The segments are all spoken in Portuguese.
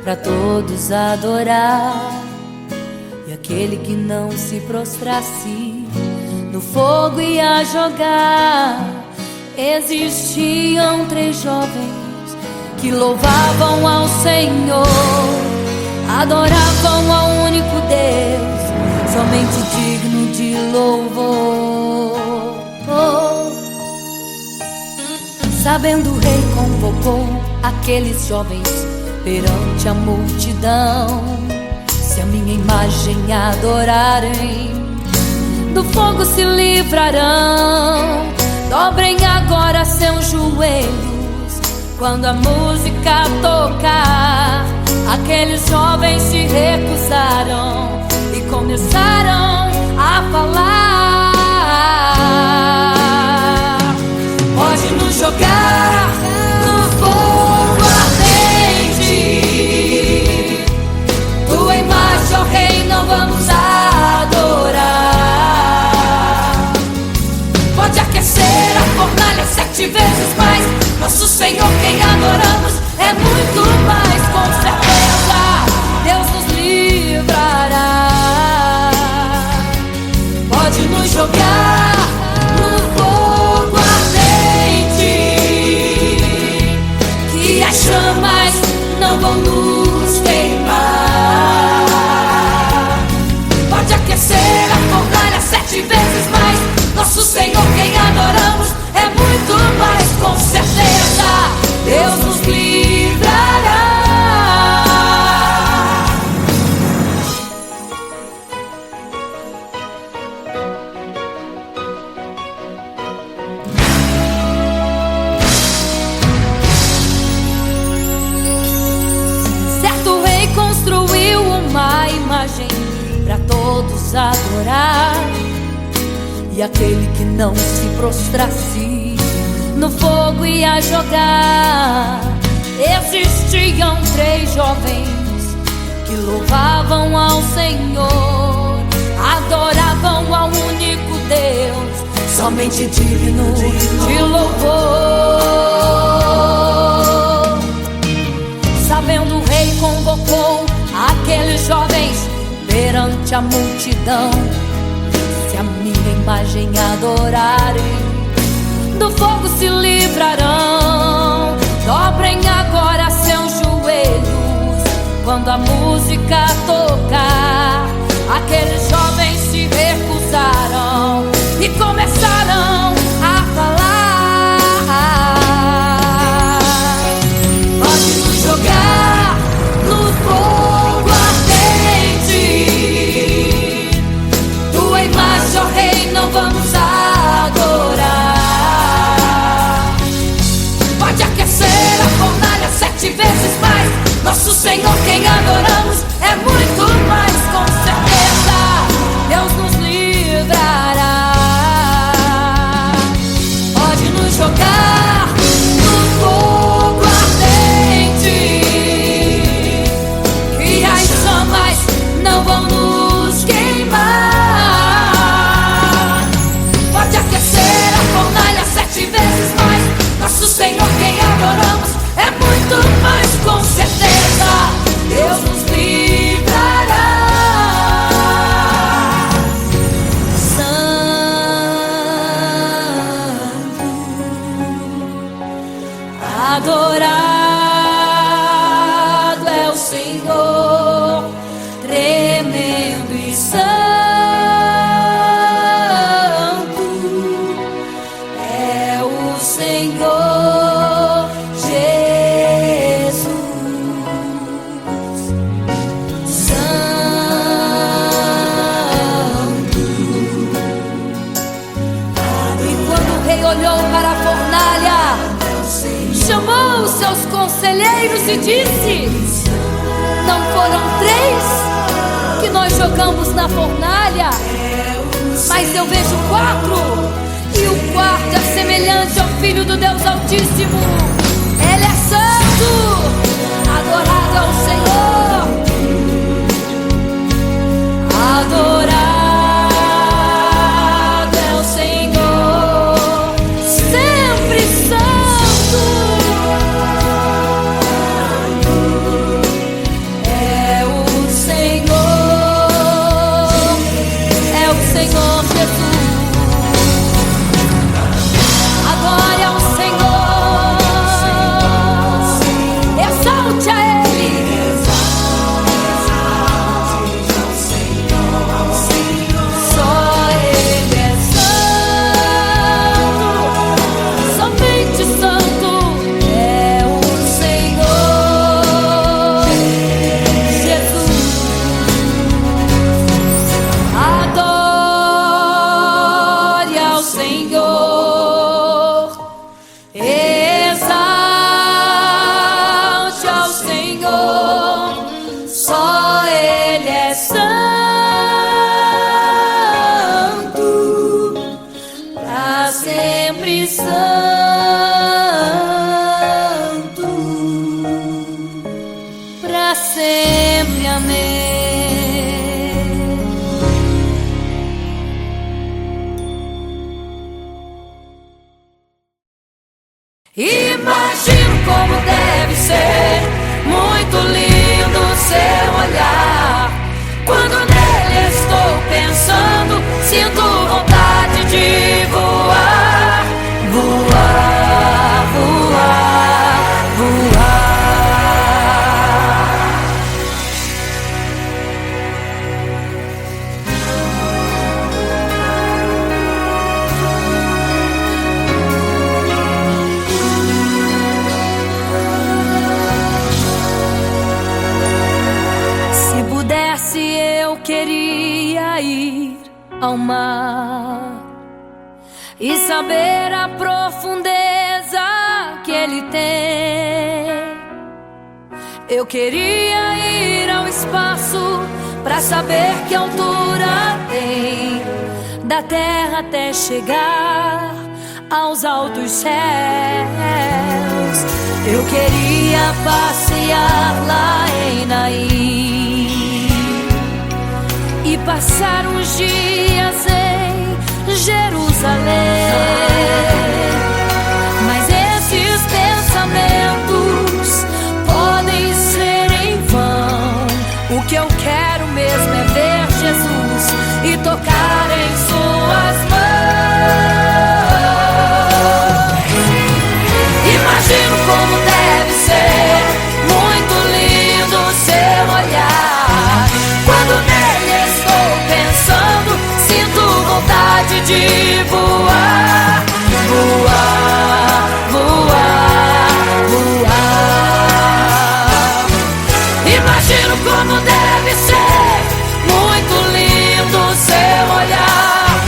pra todos adorar. E aquele que não se prostrasse no fogo ia jogar. Existiam 3 jovens que louvavam ao Senhor, adoravam ao único Deus, somente digno de louvor. Sabendo o rei convocou aqueles jovens perante a multidão. Se a minha imagem adorarem, do fogo se livrarão. Dobrem agora seus joelhos quando a música tocar. Aqueles jovens se recusaram e começaram a falar: pode nos jogar no fogo ardente, tua imagem, ó Rei, não vamos adorar. Pode aquecer a fornalha 7 vezes mais, nosso Senhor quem adoramos é muito mais, com certeza Deus nos livrará. Pode nos jogar no fogo ardente, que as chamas não vão nos queimar. Pode aquecer a fornalha 7 vezes mais, nosso Senhor quem adoramos é muito mais, com certeza Deus nos livrará. Certo rei construiu uma imagem para todos adorar. E aquele que não se prostrasse no fogo ia jogar. Existiam 3 jovens que louvavam ao Senhor, adoravam ao único Deus, somente digno de louvor. Sabendo o rei convocou aqueles jovens perante a multidão. Se a minha imagem adorarem, do fogo se livrarão. Dobrem agora seus joelhos quando a música tocar. Aqueles jovens se recusaram e começaram a falar: pode nos jogar no fogo ardente, tua imagem, ó Rei, não vamos adorar. Pode aquecer a fornalha 7 vezes mais, nosso Senhor quem adoramos é muito mais, com certeza Deus nos livrará. Pode nos jogar no fogo ardente, que as chamas não vão nos queimar. Pode aquecer a fornalha 7 vezes mais, nosso Senhor quem adoramos é muito mais, com certeza Deus nos livrará. Santo, adorado é o Senhor, tremendo e santo é o Senhor Jesus. Santo. E quando o rei olhou para a fornalha, chamou os seus conselheiros e disse: não foram 3 que nós jogamos na fornalha, mas eu vejo 4, e o quarto é semelhante ao Filho do Deus Altíssimo. Ele é santo, adorado ao Senhor, adorado é o Senhor, sempre santo. Senhor, só Ele é santo, pra sempre santo, pra sempre. Amém. Imagino como deve ser muito lindo seu olhar. Quando nele estou pensando, sinto vontade de voar, voar, voar, voar. Se pudesse, eu queria ir ao mar e saber a profundeza que ele tem. Eu queria ir ao espaço pra saber que altura tem, da terra até chegar aos altos céus. Eu queria passear lá em Naim e passar uns dias em Jerusalém. Mas esses pensamentos podem ser em vão. O que eu quero mesmo é ver Jesus e tocar em suas mãos. Imagino como deve ser muito lindo seu olhar. Quando nele estou pensando, sinto vontade de voar, voar, voar, voar. Imagino como deve ser muito lindo seu olhar.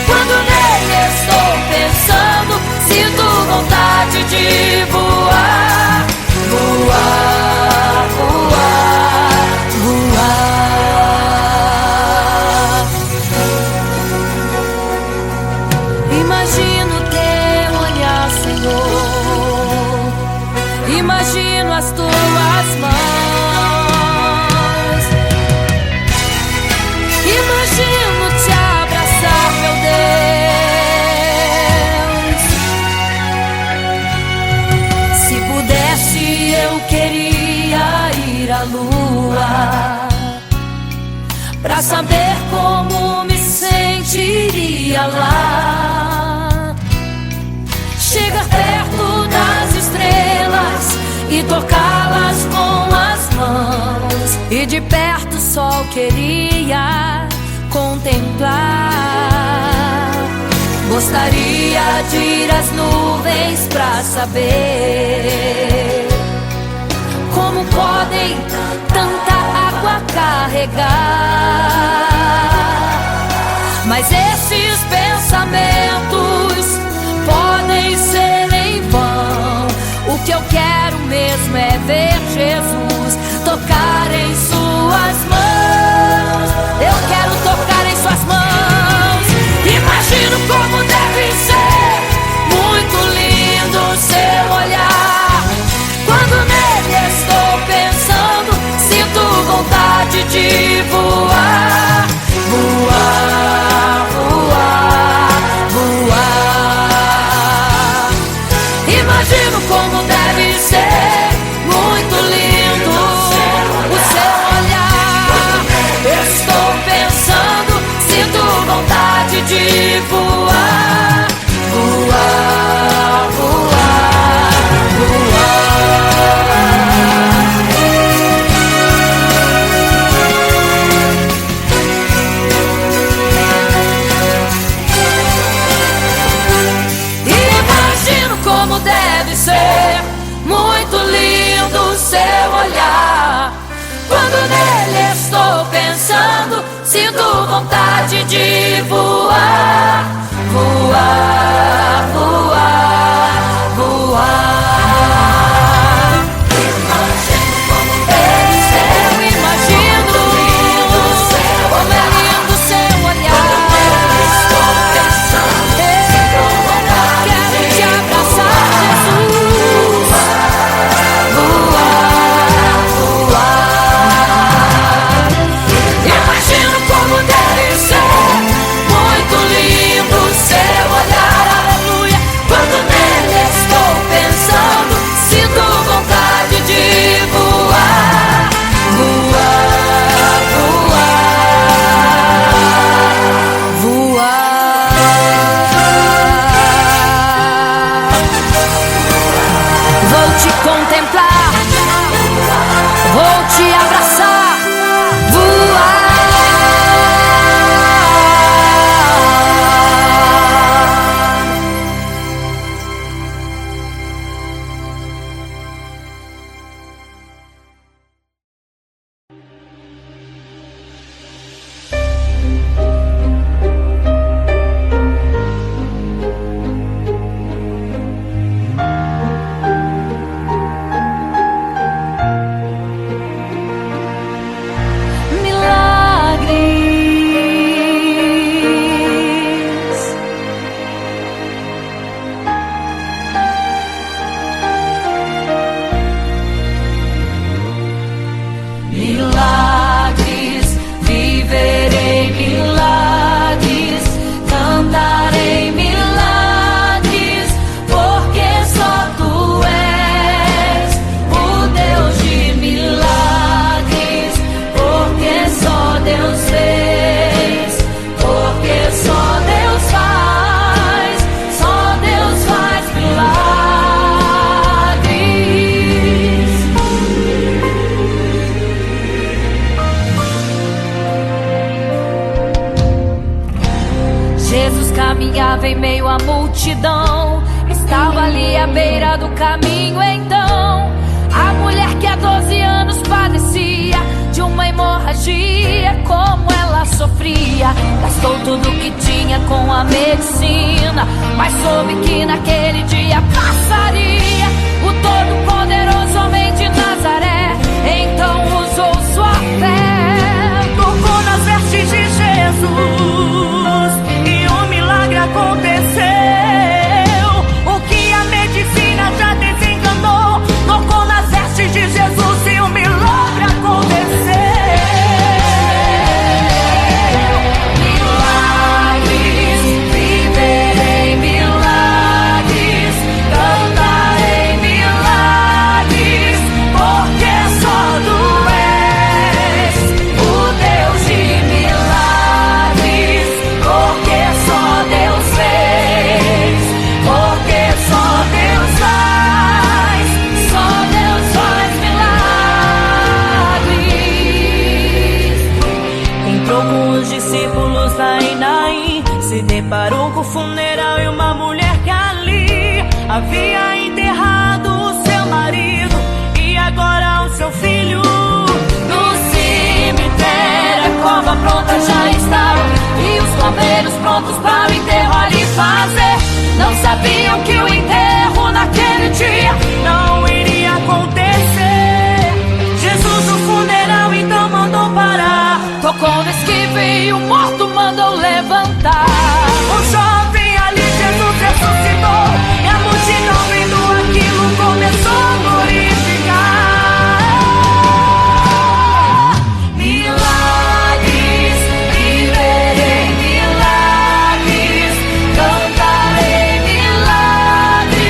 Quando nele estou pensando, sinto vontade de voar, voar, voar, voar. Imagino teu olhar, Senhor. Imagino as tuas mãos. Imagino te abraçar, meu Deus. Se pudesse, eu queria ir à lua pra saber como me sentiria lá. Chegar perto das estrelas e tocá-las com as mãos, e de perto só queria contemplar. Gostaria de ir às nuvens pra saber como podem tanta água carregar. Mas esses pensamentos podem ser em vão. O que eu quero mesmo é ver Jesus, tocar em suas mãos. Eu quero tocar em suas mãos. Imagino como deve ser muito lindo seu olhar. Quando nele estou pensando, sinto vontade de voar, voar, voar, voar. Imagino como deve ser muito lindo o seu olhar. Estou pensando, sinto vontade de voar, voar, voar, voar. Imagino como deve ser muito lindo o seu olhar. Quando nele estou pensando, sinto vontade de voar, voar, voar, voar. Imagino como abraçar, voar. Milagres, viverei milagres, cantarei milagres, porque só tu és o Deus de milagres, porque só Deus fez, porque só Deus faz milagres. Jesus caminhava em meio à multidão, estava ali à beira do caminho. Então a mulher que há 12 anos padecia de uma hemorragia, como ela sofria, gastou tudo que tinha com a medicina, mas soube que naquele dia passaria. O todo-poderoso homem de Nazaré então usou sua fé, tocou nas vestes de Jesus e um milagre aconteceu. O que a medicina já desenganou, tocou nas vestes de Jesus e um milagre aconteceu. milagres, viverei milagres, cantarei milagres, porque só tu és o Deus de milagres, porque só Deus fez, porque só Deus faz milagres. Entrou com os discípulos lá em Naim, se deparou com o funeral e uma mulher que ali havia enterrado o seu marido e agora o seu filho. No cemitério a cova pronta já estava e os coveiros prontos para o enterro ali fazer. Não sabiam que o enterro naquele dia Não iria acontecer. Jesus no funeral então mandou parar. tocou no esquife e o morto mandou levantar. O jovem ali, Jesus ressuscitou, e a multidão vendo aquilo começou a glorificar. Milagres, viverei milagres, cantarei milagres,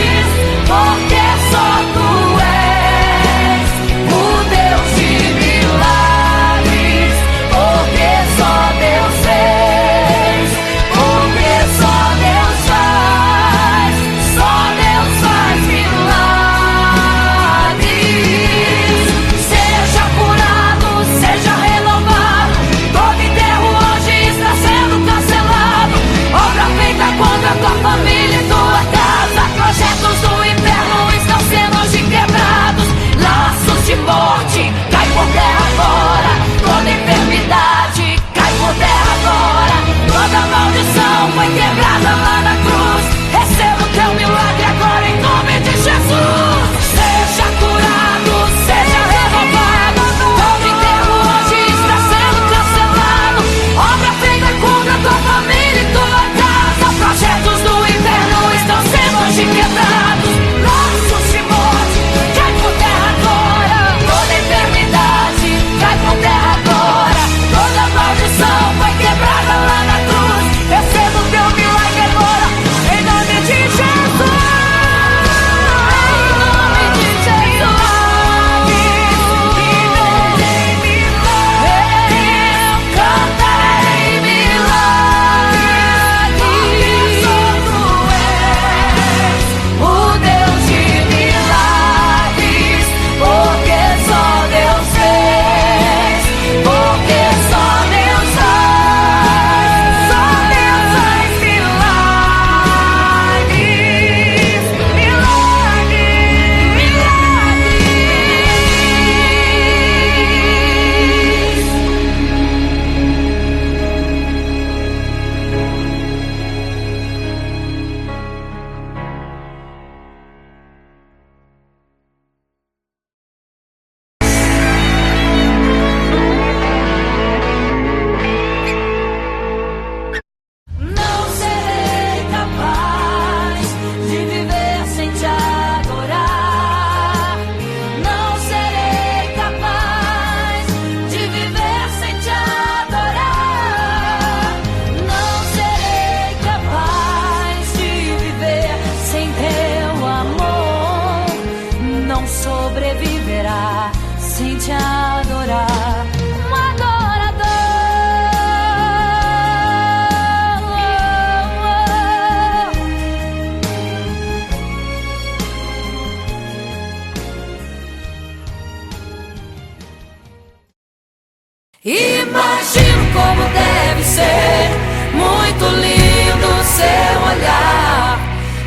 Imagino como deve ser muito lindo seu olhar.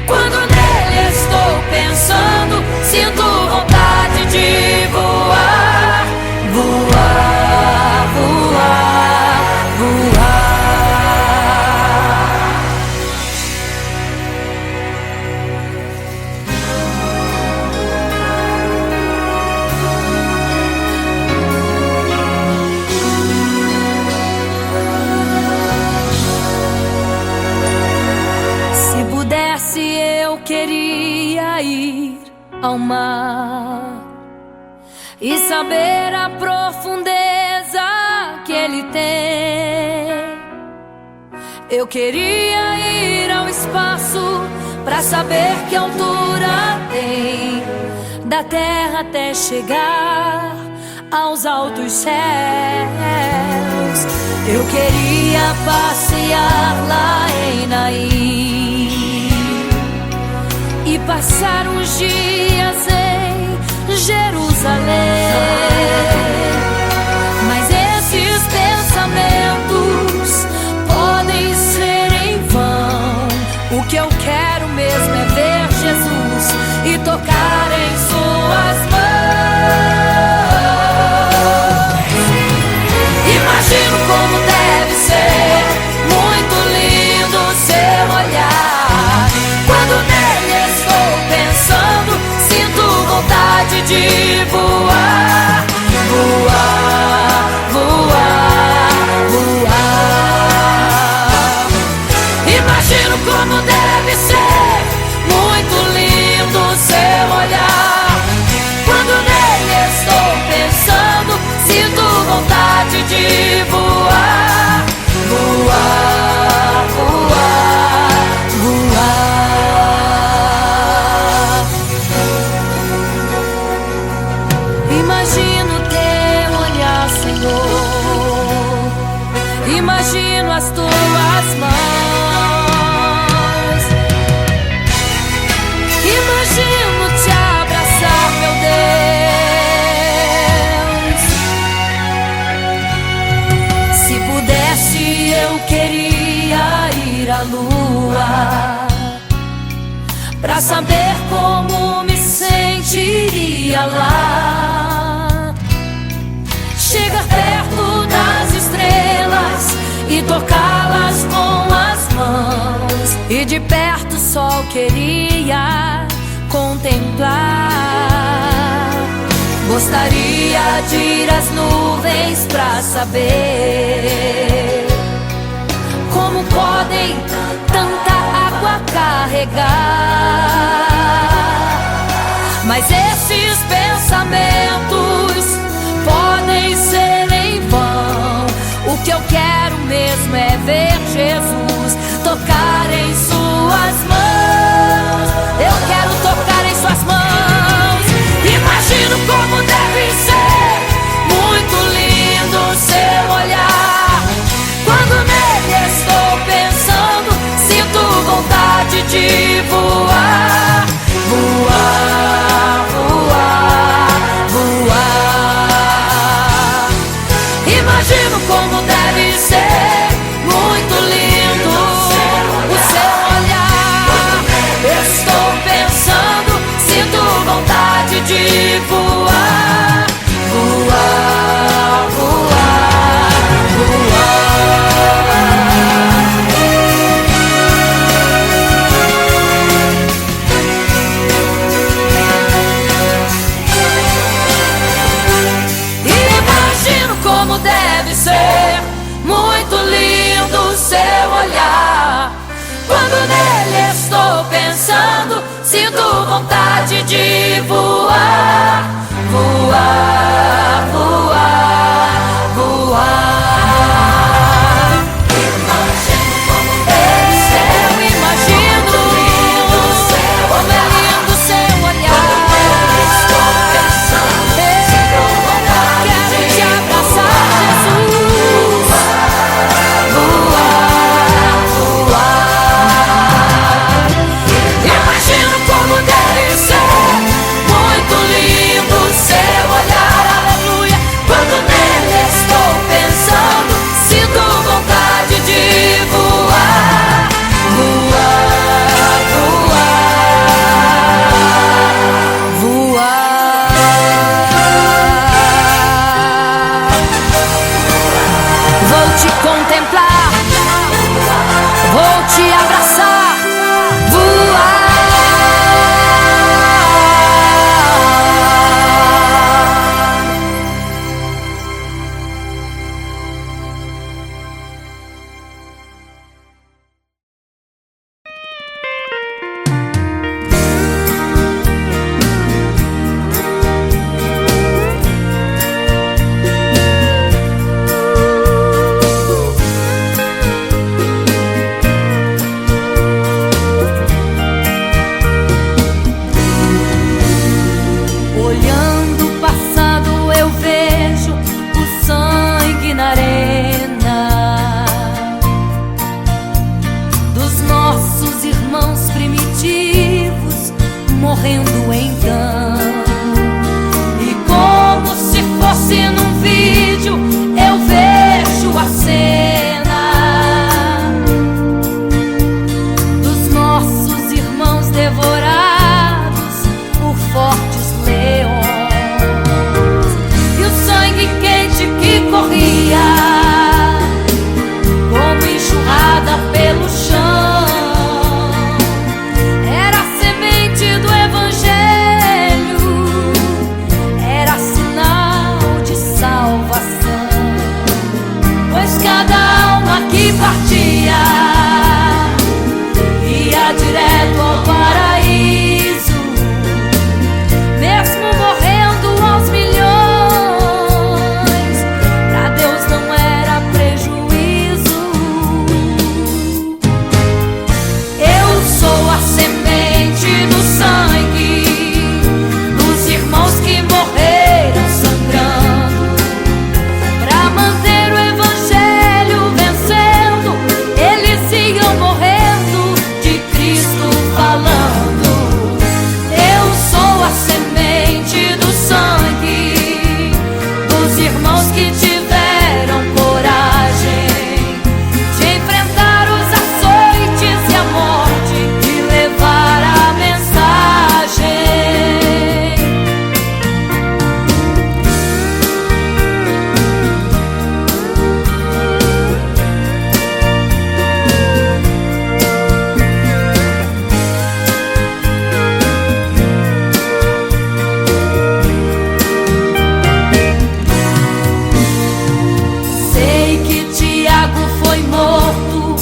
Quando nele estou pensando, sinto vontade de voar, voar, voar, voar. Se pudesse, eu queria ir ao mar e saber a profundeza que ele tem. Eu queria ir ao espaço pra saber que altura tem, da terra até chegar aos altos céus. Eu queria passear lá em Naim e passar uns dias em Jerusalém. Mas esses pensamentos podem ser em vão. O que eu quero mesmo é ver Jesus e tocar em suas mãos. Imagino como deve ser muito lindo seu olhar. Quando nele estou pensando, sinto vontade de voar, voar, voar, voar. Imagino como deve ser muito lindo seu olhar. Quando nele estou pensando, sinto vontade de voar, voar, voar, voar. Imagino teu olhar, Senhor. Imagino as tuas mãos. Imagino te abraçar, meu Deus. Se pudesse, eu queria ir à lua pra saber como me sentiria lá. Chegar perto das estrelas e tocá-las com as mãos, e de perto só queria contemplar. Gostaria de ir às nuvens pra saber como podem tanta água carregar. Mas esses pensamentos podem ser em vão. O que eu quero mesmo é ver Jesus tocar em suas mãos. Eu quero tocar em suas mãos. Imagino como deve ser muito lindo seu olhar. Quando nele estou pensando, sinto vontade de voar, voar, voar, voar. Imagino como deve ser muito lindo o seu olhar. Estou pensando, sinto vontade de voar, voar, voar, voar. Imagino como deve ser muito lindo seu olhar. Quando nele estou pensando, sinto vontade de voar, voar, voar, voar. Imagino como deve ser, eu imagino como é lindo seu olhar. Estou pensando, sinto vontade de te abraçar, Jesus. Voar, voar. Imagino como deve ser muito lindo seu olhar, aleluia. Quando contemplar, vou te abraçar, voar. Morrendo então, e como se fosse num vídeo, eu vejo a cena dos nossos irmãos devorados por fortes leões, e o sangue quente que corria como enxurrada pelo chão. Partia, ia direto ao paraíso, mesmo morrendo aos milhões. Pra Deus não era prejuízo. Eu sou a semente do sangue dos irmãos que morreram sangrando pra manter o evangelho vencendo. Eles iam morrendo, de Cristo falando. Eu sou a semente do sangue dos irmãos que tiveram coragem de enfrentar os açoites e a morte e levar a mensagem. Sei que Tiago foi morto,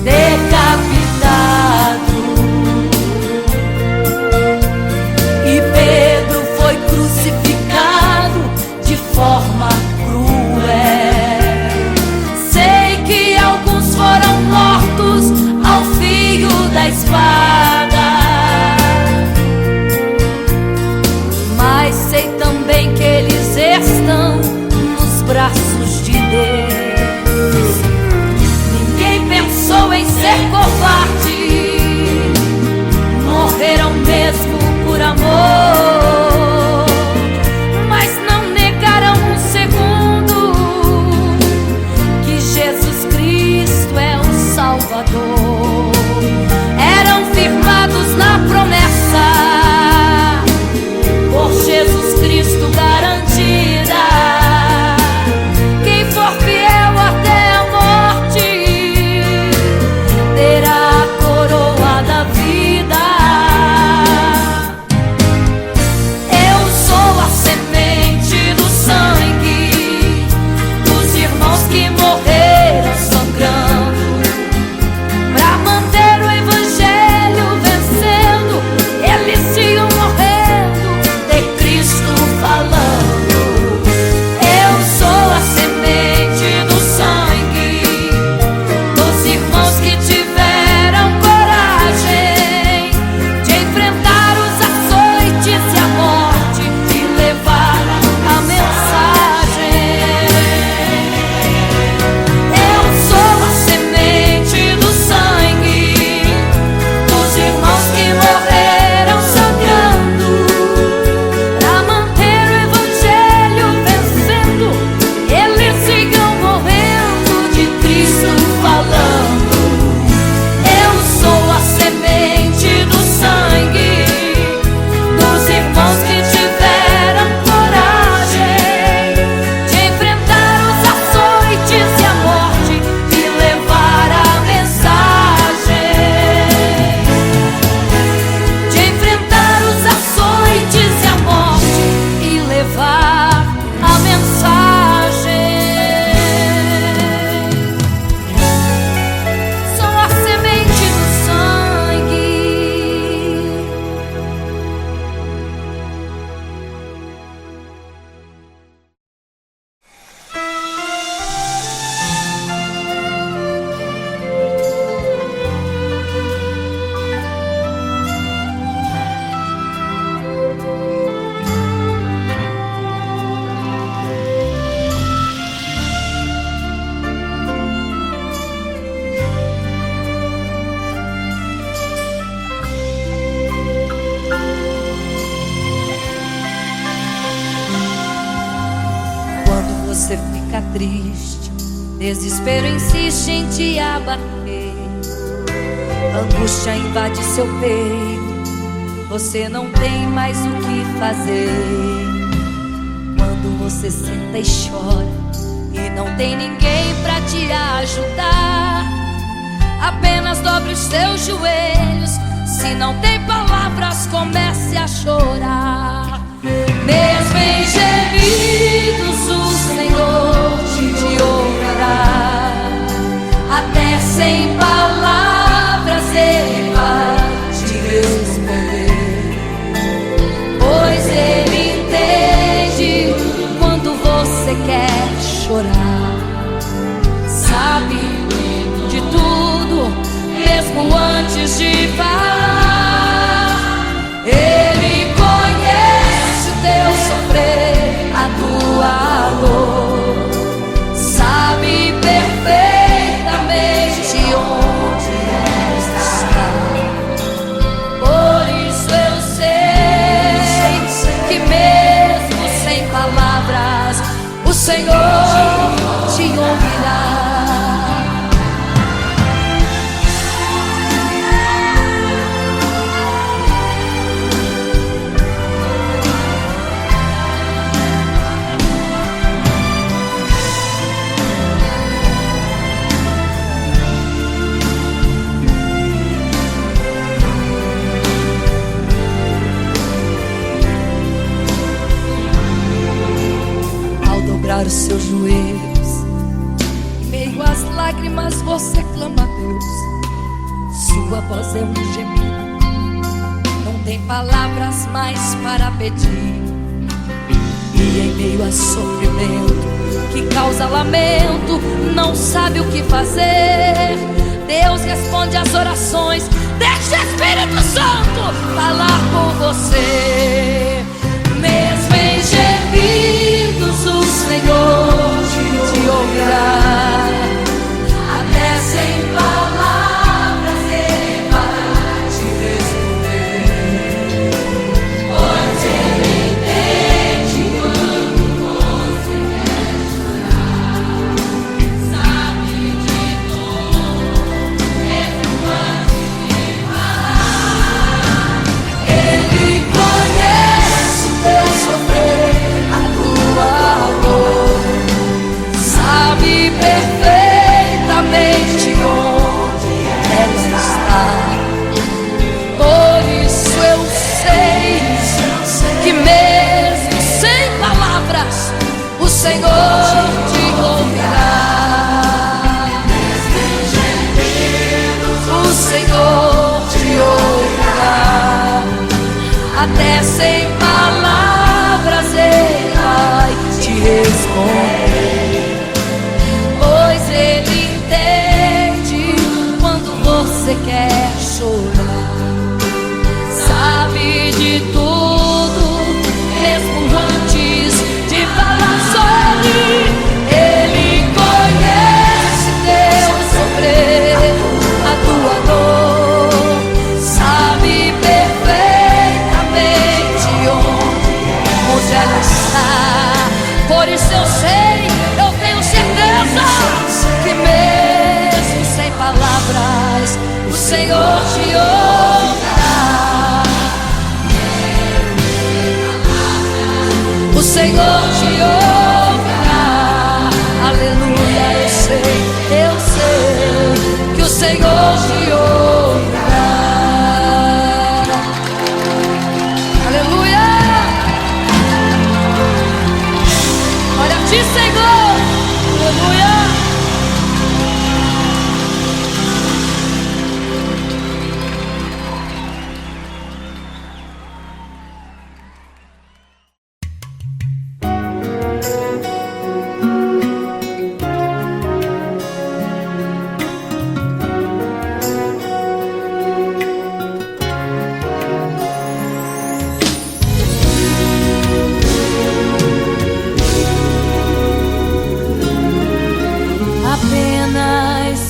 decapitado, e Pedro foi crucificado de forma cruel. Sei que alguns foram mortos ao fio da espada, mas sei também que eles estão nos braços de Deus. Ninguém pensou em ser covarde, morreram mesmo por amor, mas não negaram um segundo que Jesus Cristo é o Salvador. Eram firmados na promessa, por Jesus Cristo garantida. Quem for fiel até a morte terá a coroa da vida. você fica triste, desespero insiste em te abater, angústia invade seu peito, você não tem mais o que fazer. Quando você senta e chora e não tem ninguém pra te ajudar, apenas dobre os seus joelhos. Se não tem palavras, comece a chorar. Mesmo em gemidos, o Senhor te ouvirá. Até sem palavras Ele vai te responder, pois Ele entende quando você quer chorar. Sabe de tudo, mesmo antes de falar. Ele conhece o teu sofrer, a tua dor, sabe perfeitamente onde está. Por isso eu sei que mesmo sem palavras o Senhor te ouvirá. Os seus joelhos, em meio às lágrimas você clama a Deus. Sua voz é um gemido, não tem palavras mais para pedir. E em meio a sofrimento que causa lamento, não sabe o que fazer. Deus responde às orações, deixa o Espírito Santo falar por você. Mesmo em gemidos o Senhor te ouvirá. Até sem palavras Ele vai te responder, pois Ele entende quando você quer chorar. Sabe de tudo, mesmo antes de falar. Ele conhece o teu sofrer, sabe perfeitamente onde ela está. Por isso eu sei que mesmo sem palavras o Senhor te ouvirá. O Senhor te ouvirá. Até sem palavras Ele vai te responder, pois Ele entende quando você quer chorar. Sabe de tudo, mesmo antes de falar sobre. Ele conhece teu sofrer, a tua dor, sabe perfeitamente onde ela está. Por isso eu sei, eu tenho certeza que mesmo sem palavras o Senhor te ouvirá. O Senhor te ouvirá. Aleluia, eu sei que o Senhor te ouvirá. Aleluia. Olha a ti, Senhor. Aleluia.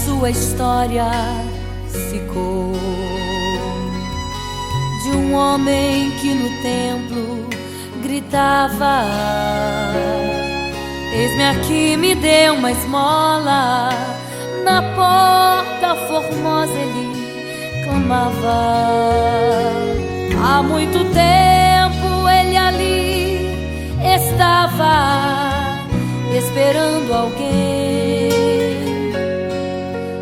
Sua história ficou de um homem que no templo gritava: Eis-me aqui, me deu uma esmola. Na porta formosa ele clamava. Há muito tempo ele ali estava, esperando alguém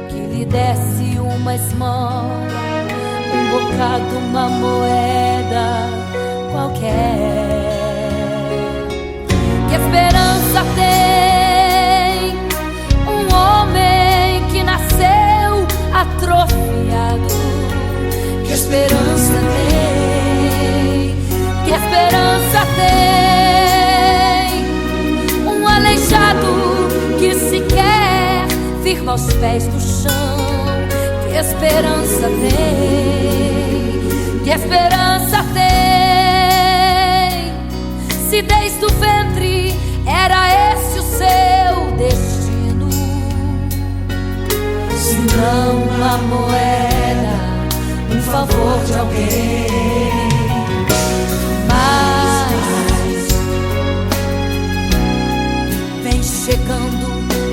que lhe desse uma esmola, um bocado, uma moeda qualquer. Que esperança tem um homem que nasceu atrofiado? Que esperança tem? Que esperança tem um aleijado que sequer firma os pés no chão? Que esperança tem? Que esperança tem? Se desde o ventre era esse o seu destino, se não uma moeda, um favor de alguém. Mas vem chegando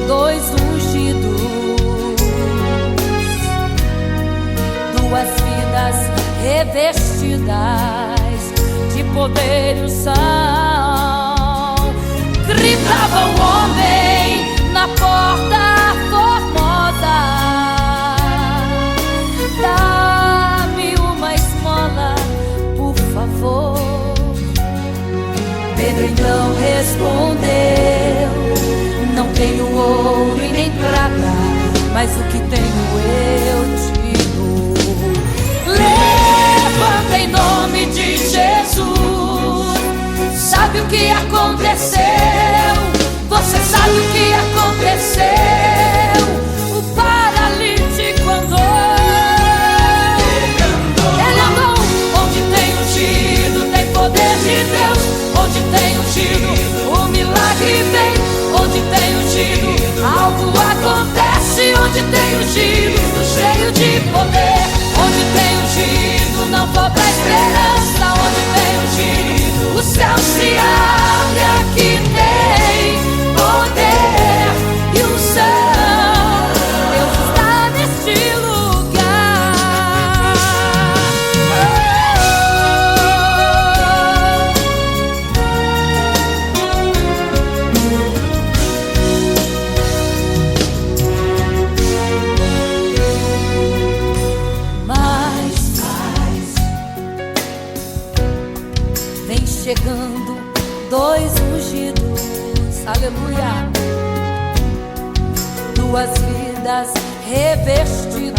dois ungidos, duas vidas revestidas de poder e unção. Gritava o homem na porta formosa: dá-me uma esmola, por favor. Pedro então respondeu: não tenho ouro e nem prata, mas o que tenho eu te dou. Levanta em nome de Jesus. Sabe o que aconteceu? Você sabe o que aconteceu? O paralítico andou. Ele andou. Onde tem ungido, tem poder de Deus. Onde tem ungido, o milagre vem. Onde tem ungido, algo acontece. Onde tem ungido, cheio de poder. Onde tem ungido, não falta esperança. Onde tem ungido, o céu se abre. Aqui tem poder e unção. Deus está neste lugar. Mas vem chegando dois ungidos, aleluia, duas vidas revestidas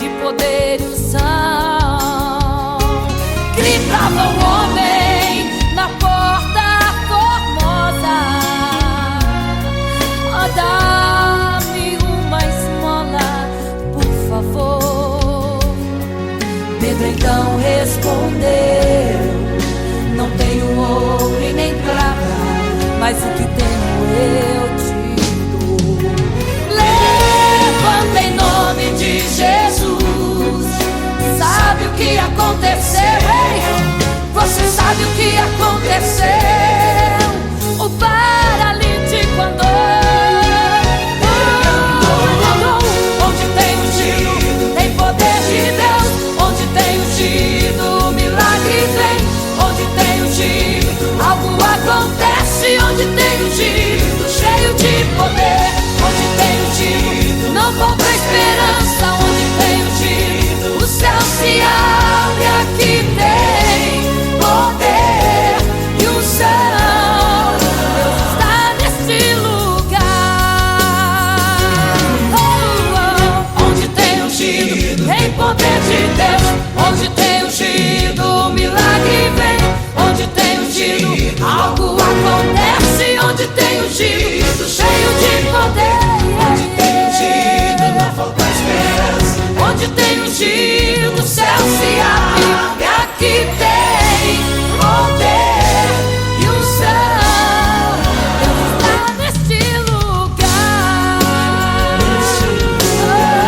de poder e unção. Gritava o homem na porta formosa: oh, dá-me uma esmola, por favor. Pedro então respondeu: não tenho ouro e nem prata, mas o que tenho eu te dou. Levanta em nome de Jesus. Sabe o que aconteceu? Ei, você sabe o que aconteceu? O paralítico andou. Onde tem ungido, tem poder de Deus. Onde tem ungido, o milagre vem. Onde tem ungido, algo acontece. Onde tem ungido, cheio de poder. Onde tem ungido, não falta esperança. Onde tem ungido, o céu se abre. Aqui tem poder e unção. Deus está neste lugar. Oh, oh. Onde tem ungido, tem poder de Deus. Onde tem ungido, o milagre vem. Onde tem ungido, algo acontece. Onde tem ungido, cheio de poder. Onde tem ungido, não falta esperança. Onde tem ungido, o céu se abre. E aqui tem poder e unção. Deus está neste lugar. Oh,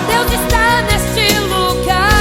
Deus está neste lugar.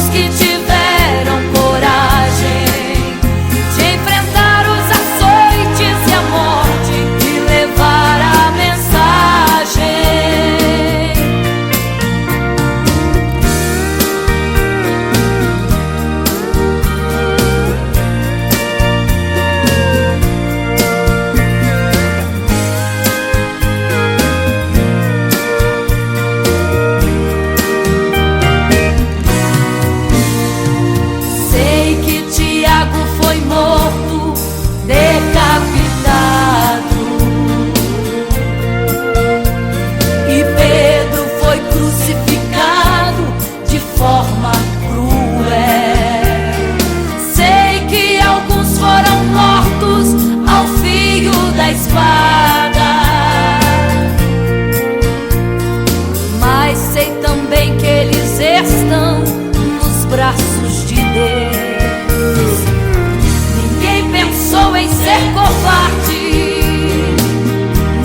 irmãos que tiveram coragem de enfrentar os açoites e a morte e levar a mensagem. Sei que Tiago foi morto, decapitado, e Pedro foi crucificado de forma cruel. Sei que alguns foram mortos ao fio da espada, mas sei também que eles estão nos braços de Deus. Ninguém pensou em ser covarde,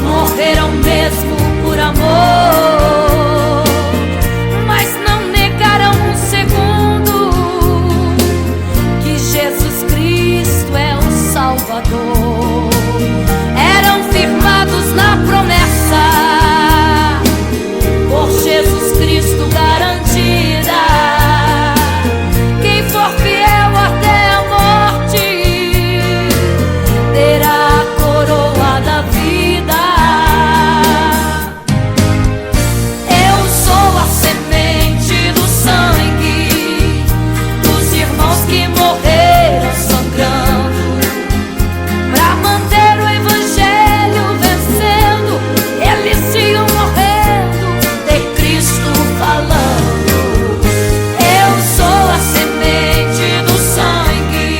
morreram mesmo por amor, mas não negaram um segundo que Jesus Cristo é o Salvador. Eram firmados na promessa, por Jesus Cristo garantida. Quem for fiel até a morte terá a coroa da vida. Eu sou a semente do sangue dos irmãos que morreram sangrando pra manter o evangelho vencendo. Eles iam morrendo de Cristo falando. Eu sou a semente do sangue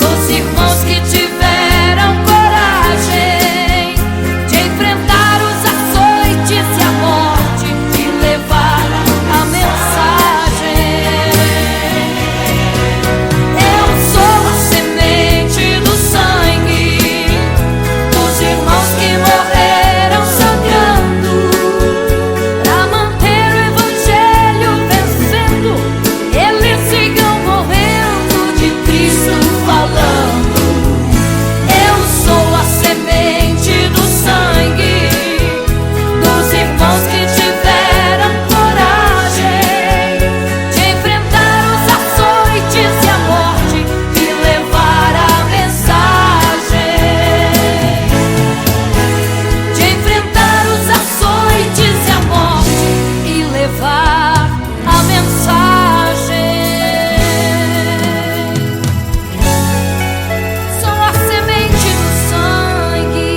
dos irmãos que tiveram coragem de enfrentar os açoites e a morte e levar a mensagem. Eu sou a semente do sangue dos irmãos que morreram sangrando pra manter o evangelho vencendo. Eles sigam morrendo de Cristo falando. Eu sou a semente do sangue dos irmãos que tiveram coragem de enfrentar os açoites e a morte e levar a mensagem. De enfrentar os açoites e a morte e levar a mensagem. Sou a semente do sangue.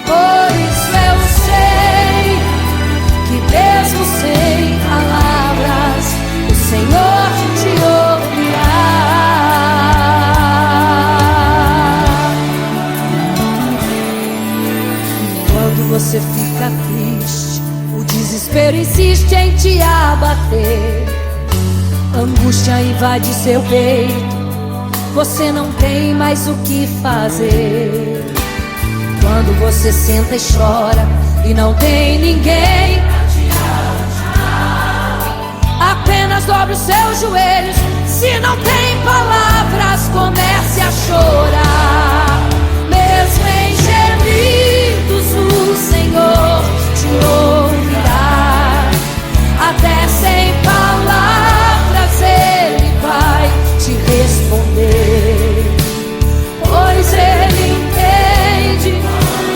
Por isso eu sei que mesmo sem palavras o Senhor te ouvirá. Quando você fica triste, o desespero insiste em te abater, a angústia invade seu peito, você não tem mais o que fazer. Quando você senta e chora e não tem ninguém, apenas dobre os seus joelhos. Se não tem palavras, comece a chorar. Mesmo em gemidos, o Senhor te ouvirá. Até sem palavras Ele vai te responder, pois Ele entende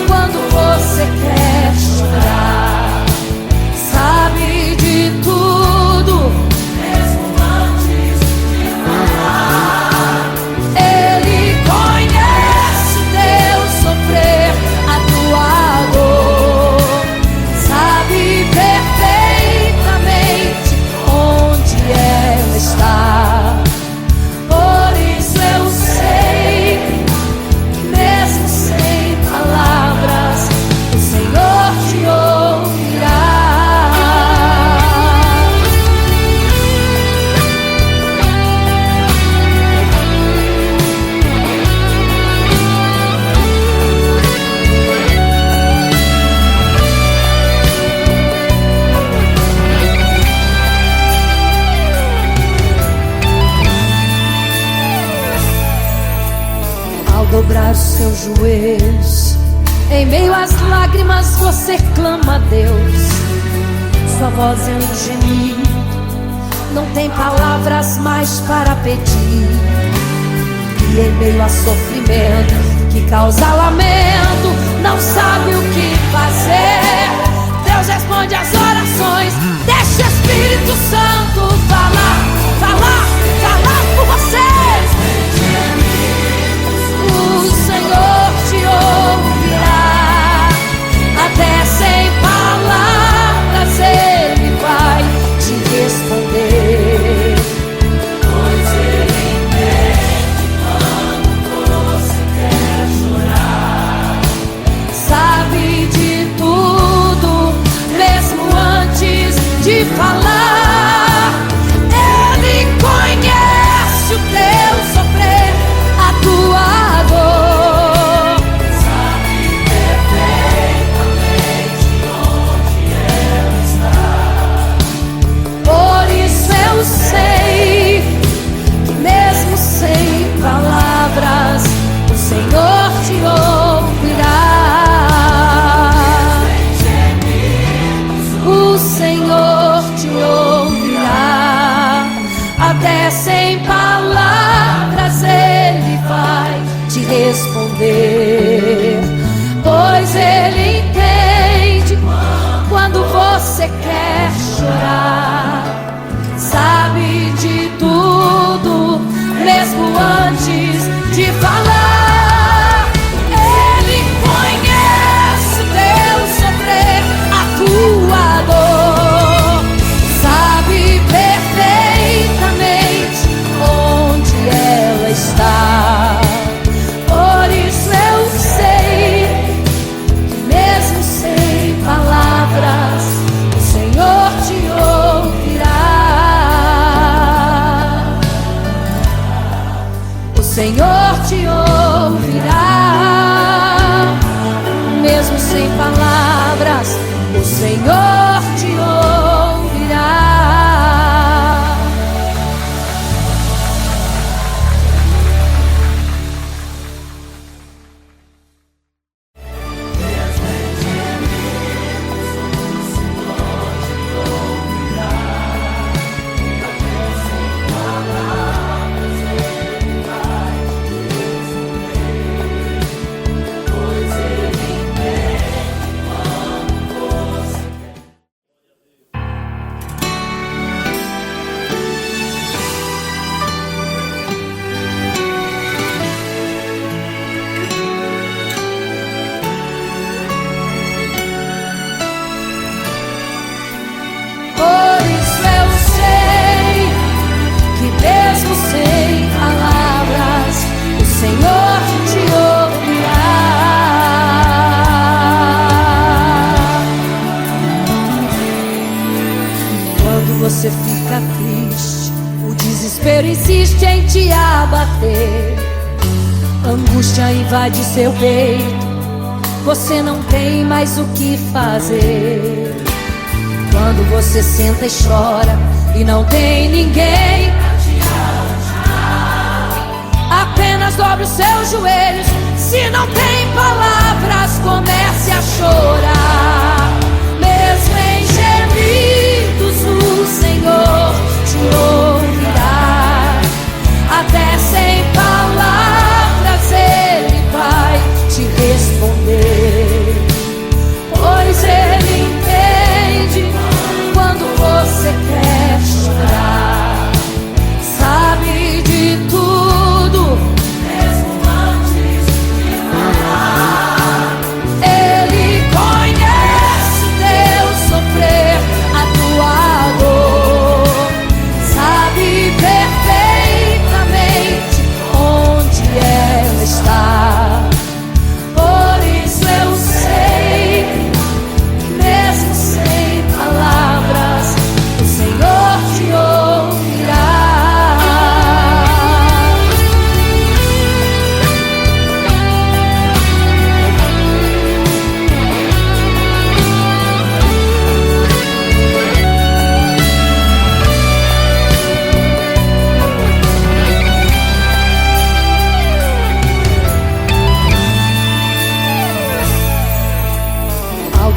quando você quer chorar. Sabe de tudo, mesmo antes de falar. Ele conhece vez, em meio às lágrimas, você clama a Deus. Sua voz é um gemido, não tem palavras mais para pedir. E em meio a sofrimento que causa lamento, não sabe o que fazer. Deus responde às orações. Deixa o Espírito Santo falar, falar, falar por você. O Senhor te ouvirá, até sem palavras Ele vai te responder. Pois Ele entende quando você quer chorar. Sabe de tudo, mesmo antes de falar. Ele conhece o teu sofrer, a tua dor. Sabe perfeitamente onde ela está. Por isso eu sei que mesmo sem palavras, o Senhor te ouvirá. O Senhor te ouvirá, até sem palavras Ele vai te responder. Pois Ele entende quando você quer chorar. Sabe de tudo, mesmo antes de falar. Ele conhece o teu sofrer, a tua dor. Sabe perfeitamente onde ela está. Por isso eu sei que mesmo sem palavras, o Senhor te ouvirá. O Senhor te ouvirá, mesmo sem palavras, o Senhor te ouvirá. Por isso eu sei que mesmo sem palavras, o Senhor te ouvirá. Quando você fica triste, o desespero insiste em te abater. A angústia invade seu peito, você não tem mais o que fazer. Quando você senta e chora e não tem ninguém pra te ajudar, apenas dobre os seus joelhos. Se não tem palavras, comece a chorar. Mesmo em gemidos, o Senhor te ouvirá. Até sem palavras Ele vai te responder. Pois Ele entende quando você quer chorar. Sabe de tudo, mesmo antes de falar.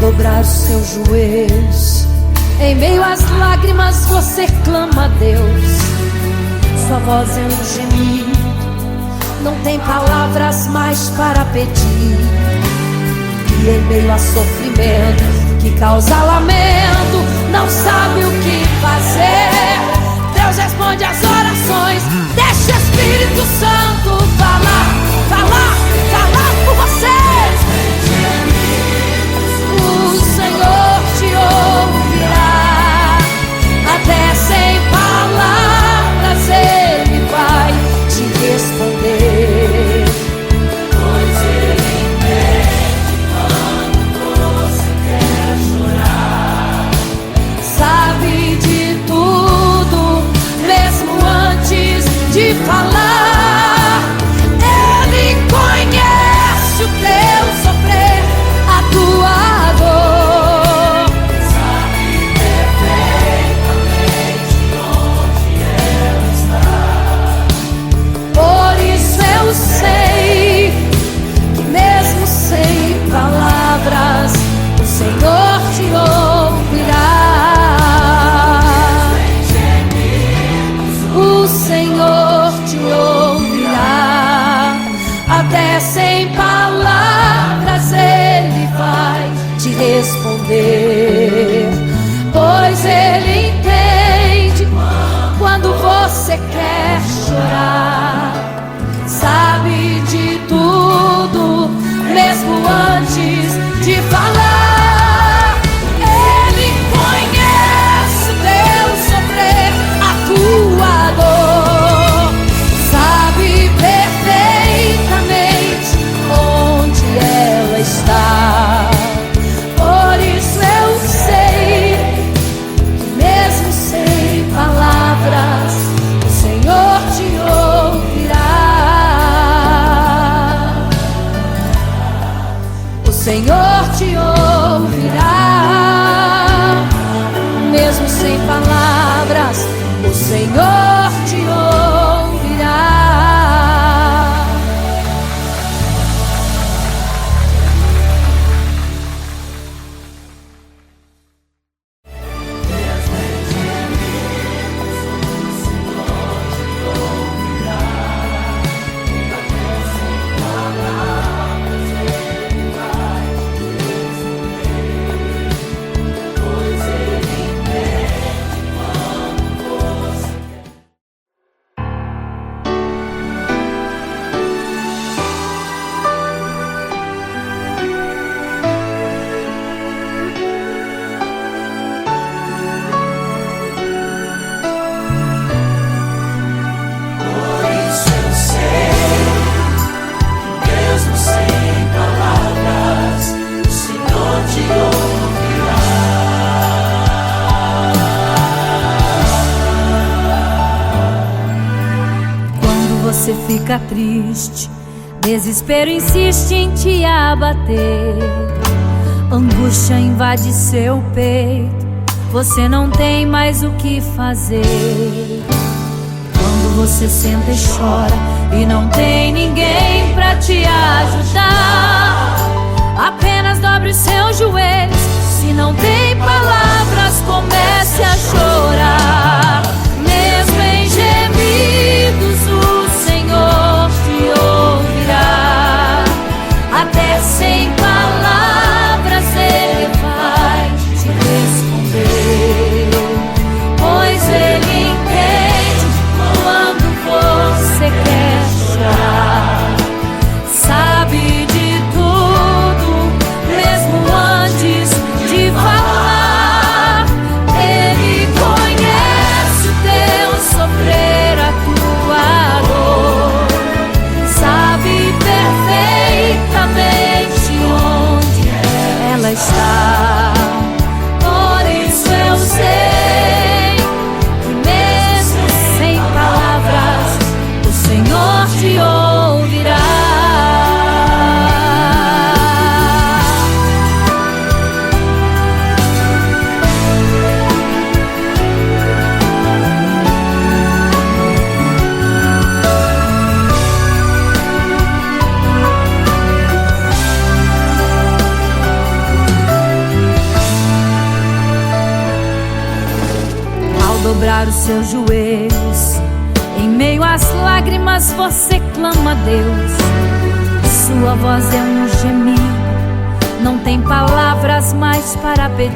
dobrar os seus joelhos. Em meio às lágrimas você clama a Deus. Sua voz é um gemido, não tem palavras mais para pedir. E em meio a sofrimento que causa lamento, não sabe o que fazer. Deus responde às orações. Deixa o Espírito Santo falar, falar, falar por você. O Senhor te ouvirá, até sem palavras Ele vai te responder. Pois Ele entende quando você quer chorar. Sabe de tudo, mesmo antes de falar. Ele conhece o teu sofrer, a tua dor. Sabe perfeitamente onde ela está. Por isso eu sei que mesmo sem palavras o Senhor te ouvirá. O Senhor te ouvirá, até sem palavras Ele vai te responder. Pois Ele entende quando você quer chorar. Sabe de tudo, mesmo antes de falar. Ele conhece o teu sofrer, a tua dor. Sabe perfeitamente onde ela está. Por isso eu sei que mesmo sem palavras o Senhor te ouvirá. O Senhor te ouvirá, mesmo sem palavras o Senhor te ouvirá. Você fica triste, desespero insiste em te abater, angústia invade seu peito, você não tem mais o que fazer. Quando você senta e chora e não tem ninguém pra te ajudar, apenas dobre os seus joelhos. Se não tem palavras, comece a chorar. Mesmo em gemidos o Senhor te ouvirá, até sem palavras Ele vai te responder. Pois Ele entende quando você quer chorar. Sabe de tudo, mesmo antes de falar. Ele conhece o teu sofrer, a tua dor. Sabe perfeitamente onde ela está. Por isso eu sei que mesmo sem palavras o Senhor te ouvirá. dobrar os seus joelhos. Em meio às lágrimas você clama a Deus. Sua voz é um gemido, não tem palavras mais para pedir.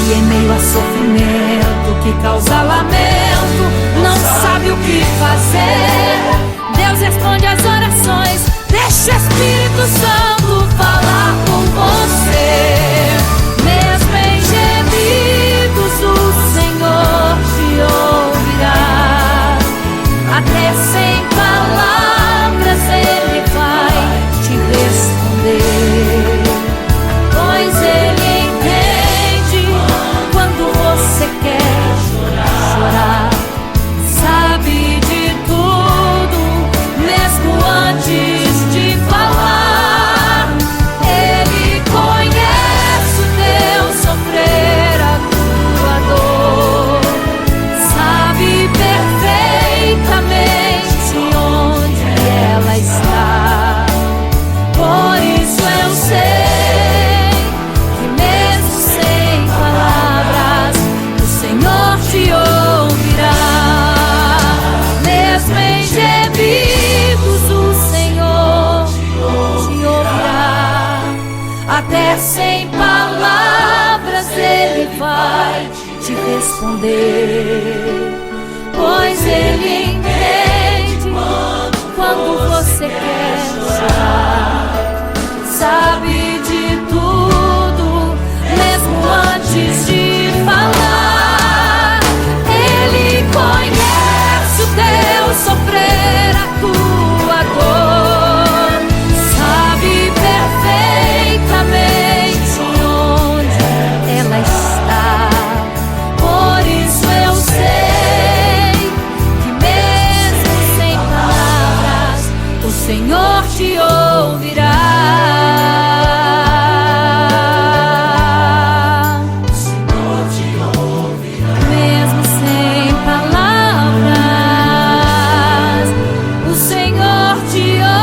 E em meio a sofrimento que causa lamento, não sabe o que fazer. Deus responde às orações, deixa o Espírito Santo falar com você. Mesmo em gemidos o Senhor te ouvirá. Até sem palavras Ele vai te responder. Pois Ele entende quando você quer chorar. Sabe de tudo, mesmo antes de falar. Ele conhece o teu sofrer, a tua dor. Sabe perfeitamente onde ela está. Por isso eu sei que mesmo sem palavras o Senhor te ouvirá. Mesmo em gemidos o Senhor te ouvirá. Até sem palavras Ele vai te responder. Pois Ele entende quando você quer chorar. Sabe de tudo, mesmo antes de falar. Ele conhece o teu sofrer, a tua dor. Sabe perfeitamente onde ela está. Por isso eu sei que mesmo sem palavras o Senhor te ouvirá. Mesmo sem palavras o Senhor te ouvirá.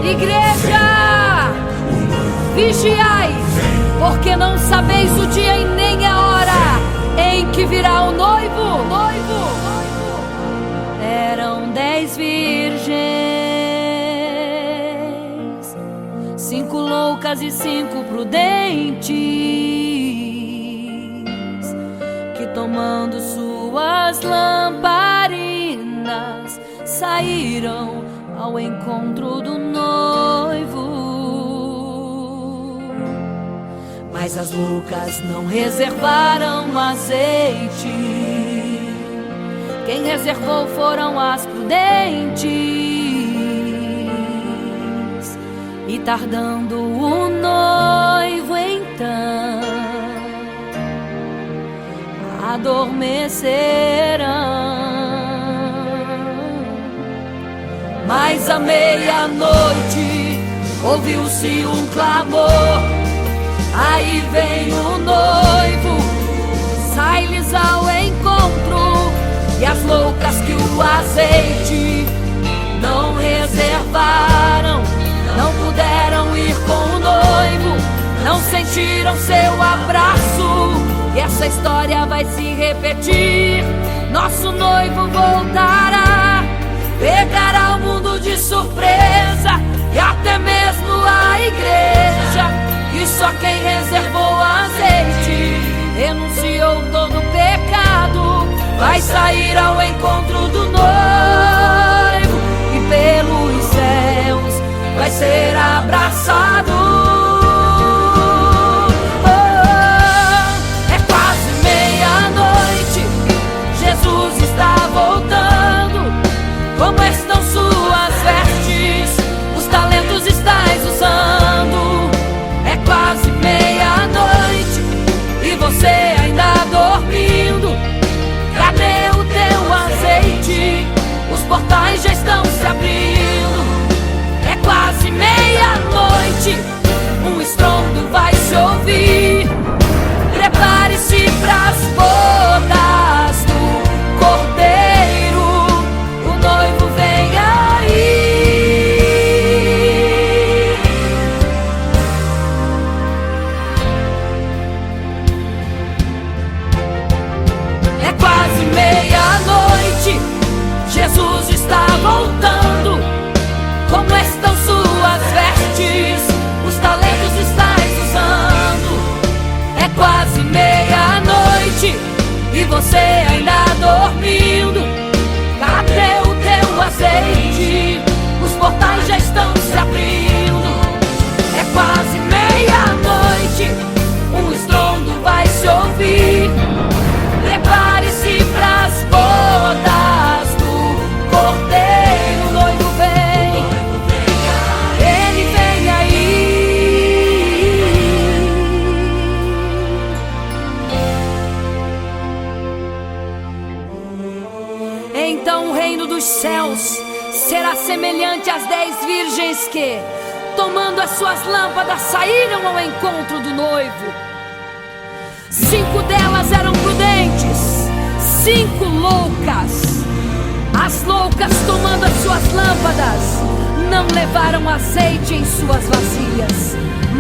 Igreja, vigiai, porque não sabeis o dia e nem a hora em que virá o noivo. Eram 10 virgens, 5 loucas e 5 prudentes, que tomando suas lamparinas saíram ao encontro do noivo. Mas as loucas não reservaram azeite. Quem reservou foram as prudentes. E tardando o noivo então adormecerão. Mas à meia-noite ouviu-se um clamor. Aí vem o noivo, sai-lhes ao encontro. E as loucas que o azeite não reservaram, não puderam ir com o noivo, não sentiram seu abraço. E essa história vai se repetir. Nosso noivo voltará, pegará o mundo de surpresa, e até mesmo a igreja. E só quem reservou azeite, renunciou todo o pecado, vai sair ao encontro do noivo, e pelos céus vai ser abraçado. É quase meia-noite, Jesus está voltando. Como estão suas vestes? Os talentos estais usando. É quase meia-noite e você ainda dormindo. Cadê o teu azeite? Os portais já estão se abrindo. É quase meia-noite, um estrondo vai se ouvir. Prepare-se pras bodas do Cordeiro, o noivo vem aí. É quase meia-noite, Jesus está voltando. Como estão suas vestes? Os talentos estais usando. É quase meia-noite e você ainda dormindo. Cadê o teu azeite? Os portais já estão se abrindo. É quase meia-noite, um estrondo vai se ouvir. Prepare-se pras bodas do Cordeiro, o noivo vem, ele vem aí. Então o reino dos céus será semelhante às 10 virgens que, tomando as suas lâmpadas, saíram ao encontro do noivo. 5 delas eram prudentes, 5 loucas. As loucas, tomando as suas lâmpadas, não levaram azeite em suas vasilhas.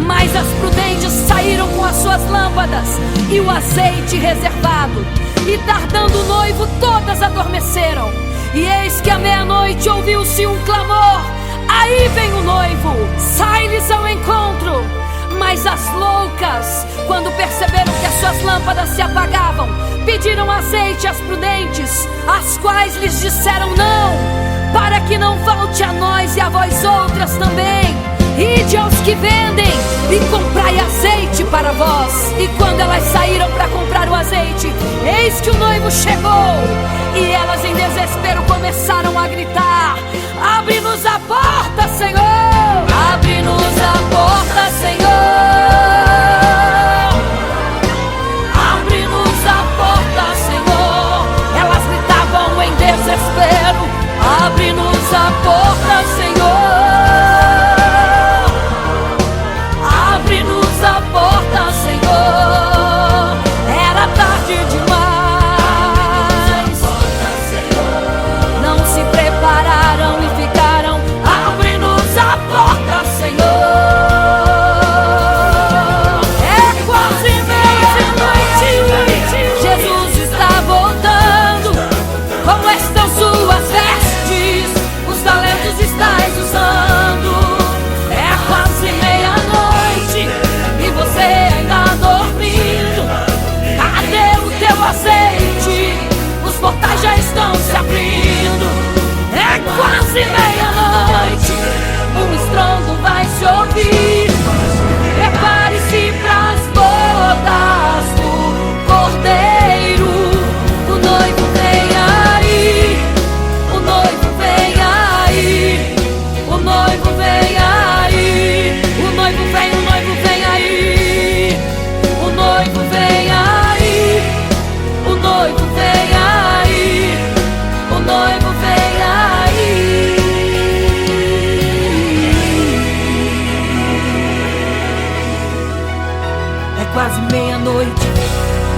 Mas as prudentes saíram com as suas lâmpadas e o azeite reservado. E tardando o noivo, todas adormeceram. E eis que à meia-noite ouviu-se um clamor. Aí vem o noivo, sai-lhes ao encontro. Mas as loucas, quando perceberam que as suas lâmpadas se apagavam, pediram azeite às prudentes, as quais lhes disseram não, para que não falte a nós e a vós outras também. Ide aos que vendem e comprai azeite para vós. E quando elas saíram para comprar o azeite, eis que o noivo chegou. E elas em desespero começaram a gritar: abre-nos a porta, Senhor! Abre-nos a porta, Senhor! Abre-nos a porta, Senhor! Elas gritavam em desespero: abre-nos a porta, Senhor! Abre-nos a porta, Senhor! Era tarde demais. Não se prepararam e ficaram: abre-nos a porta, Senhor! meia-noite.